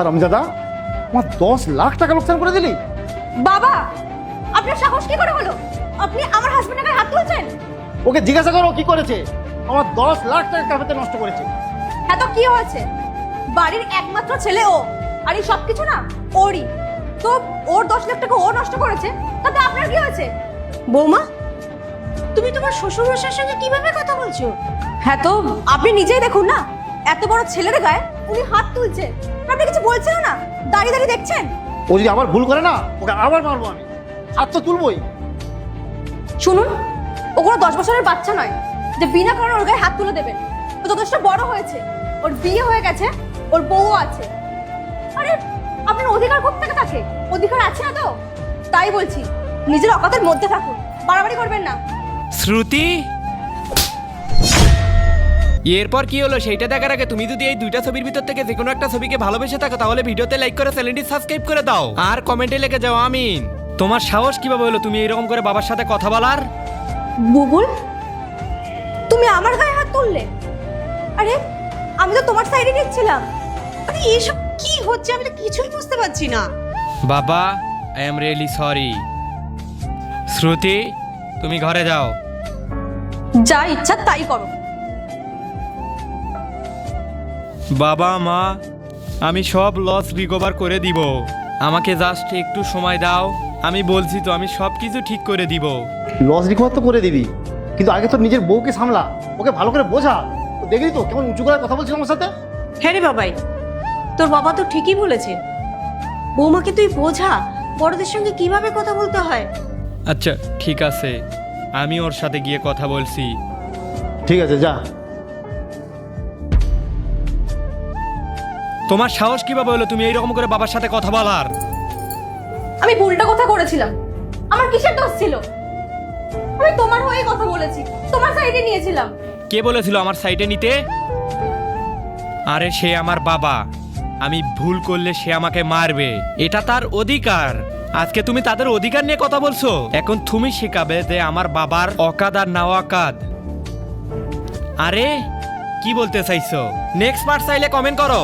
হারামজাদা, আমার 10 লাখ টাকা লোকসান করে দিলি। বাবা, আপনার সাহস কি করে হলো? আপনি আমার হাজবেন্ডের গায়ে হাত তুলছেন? ওকে জিজ্ঞাসা করো কি করেছে। আমার 10 লাখ টাকা কারবাতে নষ্ট করেছে। হ্যাঁ তো কি হয়েছে? বাড়ির একমাত্র ছেলে ও, আর এই সবকিছু না ওরই। তো ওর 10 লাখ টাকা ও নষ্ট করেছে, তাতে আপনার কি হয়েছে? বৌমা, তুমি তোমার শ্বশুর মশাইয়ের সঙ্গে কিভাবে কথা বলছো? হ্যাঁ তো আপনি নিজেই দেখুন না, এত বড় ছেলের গায়ে উনি হাত তুলছে, আপনি কিছু বলছেন না, দাঁড়িয়ে দাঁড়িয়ে দেখছেন। ও যদি আবার ভুল করে না, ওকে আবার মারবো আমি। হাত তো তুলবই। শুনুন, ও কোনো 10 বছরের বাচ্চা নয় যে বিনা কারণে ওর গায়ে হাত তুলে দেবেন। ও যথেষ্ট বড় হয়েছে, ওর বিয়ে হয়ে গেছে, ওর বউও আছে। আরে আপনার অধিকার কোত্থেকে থাকে? অধিকার আছে না তো? তাই বলছি, নিজের অকাতের মধ্যে থাকুন, বাড়াবাড়ি করবেন না। শ্রুতি, এরপর কি হলো সেইটা দেখার আগে তুমি যদি এই দুইটা ছবির ভিতর থেকে যে কোনো একটা ছবিকে ভালোবেসে থাকো তাহলে ভিডিওতে লাইক করে চ্যানেলটি সাবস্ক্রাইব করে দাও আর কমেন্টে লিখে যাও আমিন। তোমার সাহস কিভাবে হলো তুমি এরকম করে বাবার সাথে কথা বলার? বুবুল, তুমি আমার গায়ে হাত তুললে? আরে আমি তো তোমার সাইডে নিচ্ছিলাম। আরে এসব কি হচ্ছে? আমি তো কিছুই বুঝতে পারছি না। বাবা, আই এম রিয়েলি সরি। শ্রুতি, তুমি ঘরে যাও। যা ইচ্ছা তাই করো। বাবা মা, আমি সব লস রিকভার করে দিব, আমাকে জাস্ট একটু সময় দাও। আমি বলছি তো আমি সব কিছু ঠিক করে দিব। লস রিকভার তো করে দিবি, কিন্তু আগে তো নিজের বউকে সামলা, ওকে ভালো করে বোঝা। ও দেখলি তো কেমন উঁচু করে কথা বলছিল আমার সাথে। হ্যাঁ রে বাবাই, তোর বাবা তো ঠিকই বলেছে। বৌমাকে তুই বোঝা বড়দের সঙ্গে কিভাবে কথা বলতে হয়। আচ্ছা ঠিক আছে, আমি ওর সাথে গিয়ে কথা বলছি। ঠিক আছে, যা। তোমার সাহস কিভাবে হলো তুমি এইরকম করে বাবার সাথে কথা বলার? আমি ভুলটা কথা করেছিলাম, আমার কিসের দোষ ছিল? আমি তোমার হয়ে কথা বলেছি, তোমার সাইডে নিয়েছিলাম। কে বলেছিল আমার সাইডে নিতে? আরে সে আমার বাবা, আমি ভুল করলে সে আমাকে মারবে, এটা তার অধিকার। আজকে তুমি তাদের অধিকার নিয়ে কথা বলছো, এখন তুমি শেখাবে যে আমার বাবার অকাদ আর না অকাদ। আরে কি বলতে চাইছো? নেক্সট পার্ট চাইলে কমেন্ট করো।